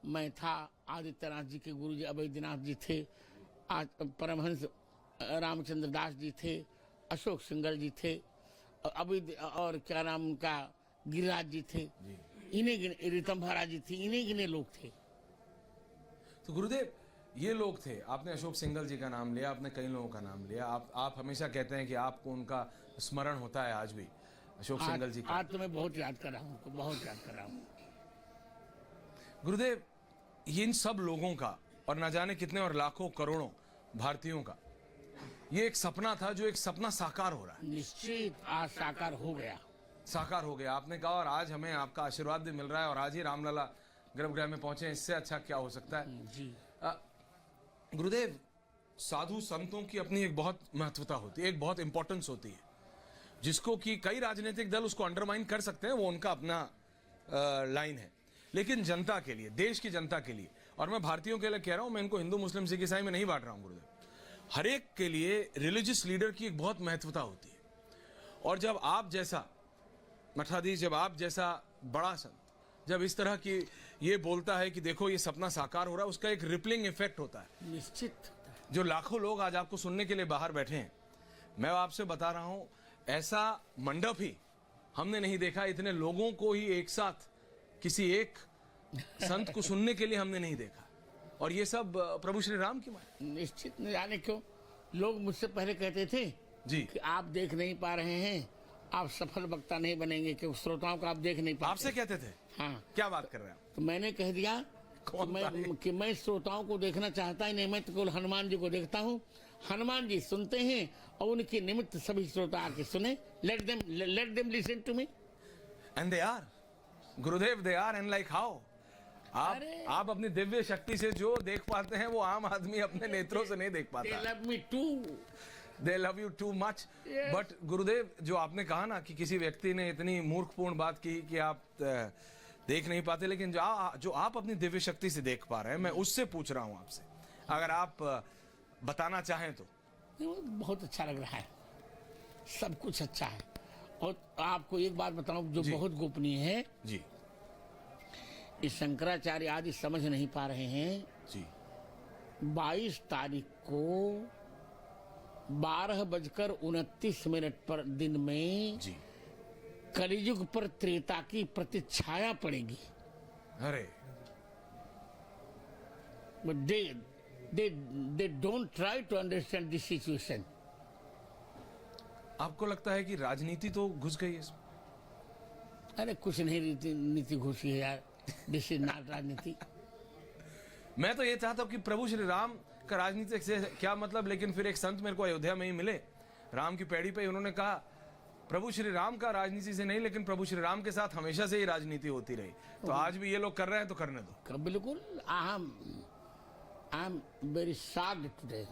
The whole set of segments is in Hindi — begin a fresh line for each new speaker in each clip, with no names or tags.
मैं था, आदित्यनाथ जी के गुरु जी अवैधनाथ जी थे, आज परमहंस रामचंद्र दास जी थे, अशोक सिंगल जी थे, और क्या नाम उनका गिरिराज जी थे, इन्हें ऋतंभरा जी थी, इन्हें गिने लोग थे।
तो गुरुदेव ये लोग थे, आपने अशोक सिंगल जी का नाम लिया, आपने कई लोगों का नाम लिया, आप हमेशा कहते हैं कि आपको उनका स्मरण होता है आज भी अशोक सिंगल जी का।
आज तो मैं बहुत याद कर रहा हूँ, बहुत याद कर रहा हूँ।
गुरुदेव इन सब लोगों का और न जाने कितने और लाखों करोड़ों भारतीयों का ये एक सपना था, जो एक सपना साकार हो रहा है।
निश्चित आज साकार हो गया,
साकार हो गया आपने कहा, और आज हमें आपका आशीर्वाद भी मिल रहा है, और आज ही रामलला गर्भगृह में पहुंचे, इससे अच्छा क्या हो सकता है
जी।
गुरुदेव साधु संतों की अपनी एक बहुत महत्वता होती है, एक बहुत इंपॉर्टेंस होती है, जिसको कि कई राजनीतिक दल उसको अंडरमाइन कर सकते हैं, वो उनका अपना लाइन है, लेकिन जनता के लिए, देश की जनता के लिए, और मैं भारतीयों के लिए कह रहा हूं, मैं इनको हिंदू मुस्लिम सिख ईसाई में नहीं बांट रहा हूं गुरुदेव, हर एक के लिए रिलीजियस लीडर की एक बहुत महत्वता होती है। और जब आप जैसा मठाधीश, जब आप जैसा बड़ा संत जब इस तरह की ये बोलता है कि देखो ये सपना साकार हो रहा है, उसका एक रिपलिंग इफेक्ट होता है।
निश्चित।
जो लाखों लोग आज आपको सुनने के लिए बाहर बैठे हैं, मैं आपसे बता रहा हूं, ऐसा मंडप ही हमने नहीं देखा, इतने लोगों को ही एक साथ किसी एक संत को सुनने के लिए हमने नहीं देखा, और ये सब प्रभु श्री राम की माया।
निश्चित। न जाने क्यों लोग मुझसे पहले कहते थे
जी
कि आप देख नहीं पा रहे हैं, आप सफल वक्ता नहीं बनेंगे, क्योंकि श्रोताओं को आप देख नहीं पाते।
आपसे कहते थे?
हाँ।
क्या बात कर रहे हैं आप?
तो मैंने कह दिया कि मैं श्रोताओं को देखना चाहता ही नहीं, मैं तो केवल हनुमान जी को देखता हूँ। हनुमान जी सुनते हैं और उनके निमित्त सभी श्रोता आके सुने। Let them listen to me.
And they are Gurudev, they are, and like how आप अपनी दिव्य शक्ति से जो देख पाते हैं, वो आम आदमी अपने नेत्रों से नहीं देख पाता।
They love me too.
They love you too much.
Yes.
But गुरुदेव जो आपने कहा ना कि किसी व्यक्ति ने इतनी मूर्खपूर्ण बात की कि आप देख नहीं पाते, लेकिन जो आप अपनी दिव्य शक्ति से देख पा रहे हैं, मैं उससे पूछ रहा हूं आपसे, अगर आप बताना चाहें तो।
बहुत अच्छा लग रहा है, सब कुछ अच्छा है। और आपको एक बात बताऊं जो बहुत गोपनीय है
जी,
इस शंकराचार्य आदि समझ नहीं पा रहे हैं
जी।
22 तारीख को 12:29 पर दिन में
जी
कलियुग पर त्रेता की प्रतिछाया पड़ेगी।
अरे
But they don't try to understand this situation.
आपको लगता है कि राजनीति तो घुस गई है इसमें?
अरे कुछ नहीं नीति घुसी है यार, दिस इज नॉट राजनीति।
मैं तो ये चाहता हूं कि प्रभु श्री राम का राजनीति से क्या मतलब, लेकिन फिर एक संत मेरे को अयोध्या में ही मिले, राम की पैड़ी पे, उन्होंने कहा प्रभु श्री राम का राजनीति से नहीं, लेकिन प्रभु श्री राम के साथ हमेशा से ही राजनीति होती रही। तो आज भी ये लोग कर रहे हैं तो करने दो।
बिल्कुल। I am very sad today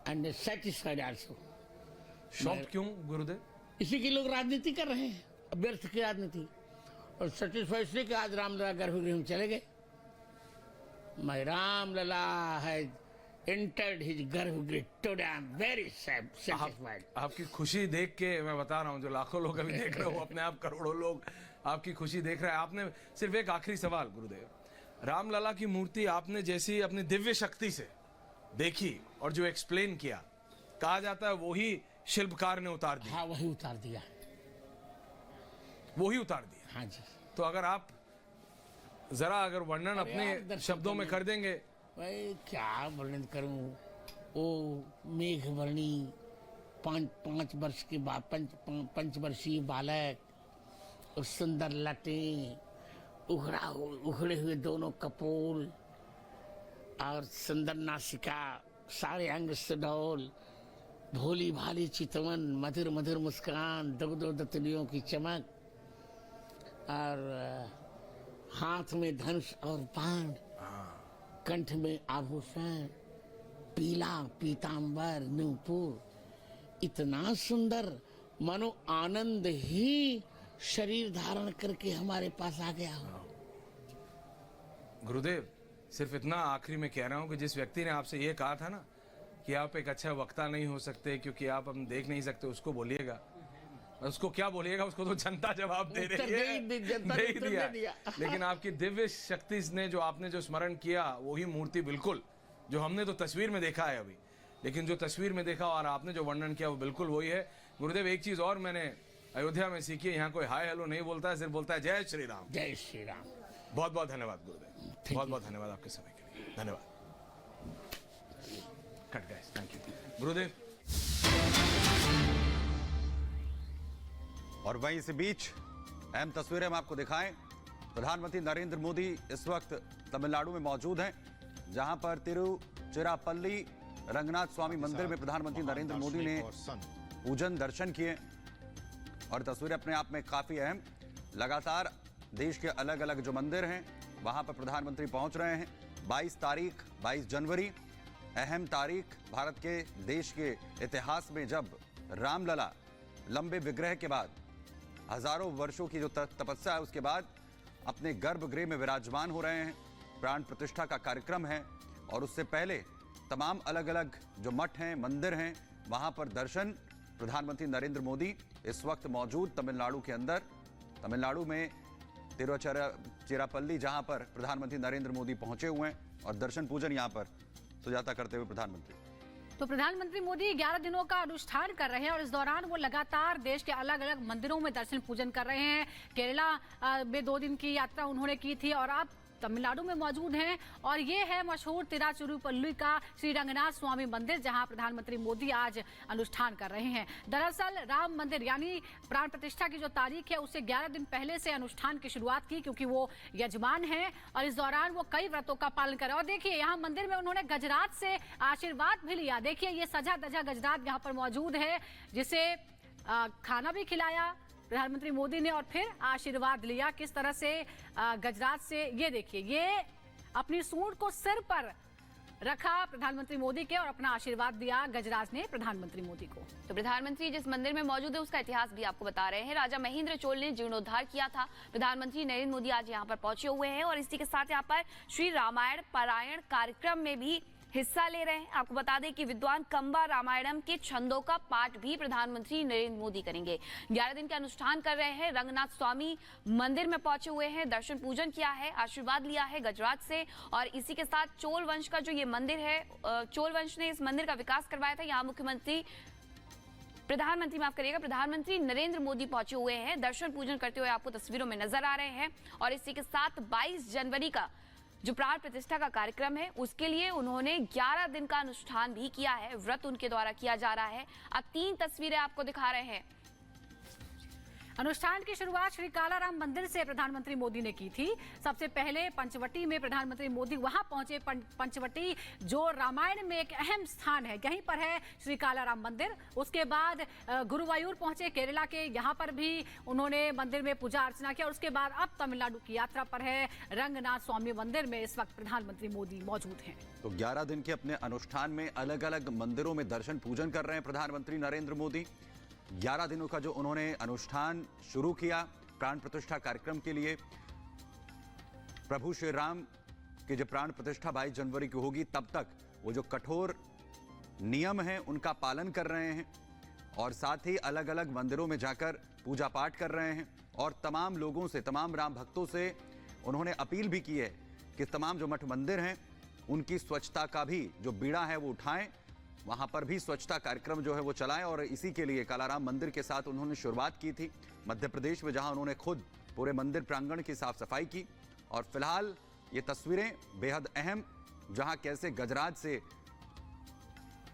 and satisfied also.
Shocked क्यों गुरुदेव?
इसी के लोग राजनीति कर रहे हैं, व्यर्थ की राजनीति, और सैटिस्फाइड से कि आज रामलला गर्भगृह में चले गए। My Ramlala has entered his गर्भगृह today. I am very satisfied.
आपकी खुशी देख के मैं बता रहा हूँ, जो लाखों लोग अभी देख रहे हो, अपने आप करोड़ों लोग आपकी खुशी देख रहे हैं। आपने सिर्फ एक आखिरी सवाल गुरुदेव, रामलला की मूर्ति आपने जैसी अपनी दिव्य शक्ति से देखी और जो एक्सप्लेन किया, कहा जाता है वही शिल्पकार ने उतार दिया।
हाँ, वही उतार दिया,
वही उतार दिया।
हाँ जी।
तो अगर आप जरा अगर वर्णन अपने शब्दों में कर देंगे।
भाई क्या वर्णन करूं, वो मेघ वर्णी 5 वर्ष के बाद पंचवर्षीय बालक, और सुंदर लटें, उखड़े हुए दोनों कपोल, और सुंदर नासिका, सारे अंग सुडौल, भोली भाली चितवन, मधुर मधुर मुस्कान, दो दतलियों की चमक, और हाथ में धनुष और बाण, कंठ में आभूषण, पीला पीतांबर नूपुर, इतना सुंदर, मानो आनंद ही शरीर धारण करके हमारे पास आ गया हो।
गुरुदेव सिर्फ इतना आखिरी में कह रहा हूं कि जिस व्यक्ति ने आपसे ये कहा था ना कि आप एक अच्छा वक्ता नहीं हो सकते क्योंकि आप हम देख नहीं सकते, उसको बोलिएगा उसको क्या बोलिएगा, उसको तो जनता जवाब दे रही है,
जनता ने उत्तर दे दिया।
लेकिन आपकी दिव्य शक्ति ने जो आपने जो स्मरण किया वही मूर्ति बिल्कुल जो हमने तो तस्वीर में देखा है अभी, लेकिन जो तस्वीर में देखा और आपने जो वर्णन किया वो बिल्कुल वही है। गुरुदेव एक चीज और मैंने अयोध्या में सीखी है, यहाँ कोई हाय हेलो नहीं बोलता है, सिर्फ बोलता है जय श्री राम।
जय श्री राम।
बहुत बहुत धन्यवाद गुरुदेव, बहुत बहुत धन्यवाद आपके समय के लिए, धन्यवाद। कट गाइस, थैंक यू गुरुदेव।
और वहीं इसी बीच अहम तस्वीरें हम आपको दिखाएं। प्रधानमंत्री नरेंद्र मोदी इस वक्त तमिलनाडु में मौजूद हैं, जहां पर तिरुचिरापल्ली रंगनाथ स्वामी मंदिर में प्रधानमंत्री नरेंद्र मोदी ने पूजन दर्शन किए। और तस्वीरें अपने आप में काफी अहम, लगातार देश के अलग अलग जो मंदिर हैं वहां पर प्रधानमंत्री पहुंच रहे हैं। 22 तारीख 22 जनवरी अहम तारीख, भारत के देश के इतिहास में जब रामलला लंबे विग्रह के बाद हजारों वर्षों की जो तपस्या है उसके बाद अपने गर्भगृह में विराजमान हो रहे हैं। प्राण प्रतिष्ठा का कार्यक्रम है और उससे पहले तमाम अलग अलग जो मठ हैं, मंदिर हैं, वहां पर दर्शन। प्रधानमंत्री नरेंद्र मोदी इस वक्त मौजूद तमिलनाडु के अंदर, तमिलनाडु में तिरुचिरापल्ली, जहां पर प्रधानमंत्री नरेंद्र मोदी पहुंचे हुए हैं और दर्शन पूजन यहां पर सुजाता करते हुए प्रधानमंत्री।
तो प्रधानमंत्री मोदी 11 दिनों का अनुष्ठान कर रहे हैं और इस दौरान वो लगातार देश के अलग अलग मंदिरों में दर्शन पूजन कर रहे हैं। केरला में 2 दिन की यात्रा उन्होंने की थी और अब तमिलनाडु में मौजूद हैं। और ये है मशहूर तिरुचिरापल्ली का श्री रंगनाथ स्वामी मंदिर, जहां प्रधानमंत्री मोदी आज अनुष्ठान कर रहे हैं। दरअसल राम मंदिर यानी प्राण प्रतिष्ठा की जो तारीख है उससे 11 दिन पहले से अनुष्ठान की शुरुआत की, क्योंकि वो यजमान हैं और इस दौरान वो कई व्रतों का पालन कर रहे हैं। और देखिए यहाँ मंदिर में उन्होंने गजराज से आशीर्वाद भी लिया। देखिए ये सजा धजा गजराज यहाँ पर मौजूद है, जिसे खाना भी खिलाया प्रधानमंत्री मोदी ने और फिर आशीर्वाद लिया। किस तरह से गजराज से, ये देखिए, ये अपनी सूंड को सिर पर रखा प्रधानमंत्री मोदी के और अपना आशीर्वाद दिया गजराज ने प्रधानमंत्री मोदी को।
तो प्रधानमंत्री जिस मंदिर में मौजूद है उसका इतिहास भी आपको बता रहे हैं। राजा महेंद्र चोल ने जीर्णोद्धार किया था। प्रधानमंत्री नरेंद्र मोदी आज यहाँ पर पहुंचे हुए हैं और इसी के साथ यहाँ पर श्री रामायण पारायण कार्यक्रम में भी हिस्सा ले रहे हैं। आपको बता दें कि विद्वान कंबा रामायणम के छंदों का पाठ भी प्रधानमंत्री नरेंद्र मोदी करेंगे। 11 दिन के अनुष्ठान कर रहे हैं। रंगनाथ स्वामी मंदिर में पहुंचे हुए हैं, दर्शन पूजन किया है, आशीर्वाद लिया है गजराज से। और इसी के साथ चोल वंश का जो ये मंदिर है, चोल वंश ने इस मंदिर का विकास करवाया था। यहाँ प्रधानमंत्री नरेंद्र मोदी पहुंचे हुए हैं, दर्शन पूजन करते हुए आपको तस्वीरों में नजर आ रहे हैं। और इसी के साथ 22 जनवरी का जो प्राण प्रतिष्ठा का कार्यक्रम है उसके लिए उन्होंने 11 दिन का अनुष्ठान भी किया है, व्रत उनके द्वारा किया जा रहा है। अब 3 तस्वीरें आपको दिखा रहे हैं।
अनुष्ठान की शुरुआत श्री कालाराम मंदिर से प्रधानमंत्री मोदी ने की थी। सबसे पहले पंचवटी में प्रधानमंत्री मोदी वहां पहुंचे। पंचवटी जो रामायण में एक अहम स्थान है, यहीं पर है श्री कालाराम मंदिर। उसके बाद गुरुवायूर पहुंचे, केरला के, यहाँ पर भी उन्होंने मंदिर में पूजा अर्चना किया। और उसके बाद अब तमिलनाडु की यात्रा पर है। रंगनाथ स्वामी मंदिर में इस वक्त प्रधानमंत्री मोदी मौजूद हैं।
तो 11 दिन के अपने अनुष्ठान में अलग अलग मंदिरों में दर्शन पूजन कर रहे हैं प्रधानमंत्री नरेंद्र मोदी। 11 दिनों का जो उन्होंने अनुष्ठान शुरू किया प्राण प्रतिष्ठा कार्यक्रम के लिए, प्रभु श्री राम की जो प्राण प्रतिष्ठा 22 जनवरी की होगी तब तक वो जो कठोर नियम हैं उनका पालन कर रहे हैं और साथ ही अलग अलग मंदिरों में जाकर पूजा पाठ कर रहे हैं। और तमाम लोगों से, तमाम राम भक्तों से उन्होंने अपील भी की है कि तमाम जो मठ मंदिर हैं उनकी स्वच्छता का भी जो बीड़ा है वो उठाएं, वहां पर भी स्वच्छता कार्यक्रम जो है वो चलाएं। और इसी के लिए कालाराम मंदिर के साथ उन्होंने शुरुआत की थी मध्य प्रदेश में, जहां उन्होंने खुद पूरे मंदिर प्रांगण की साफ सफाई की। और फिलहाल ये तस्वीरें बेहद अहम, जहां कैसे गजराज से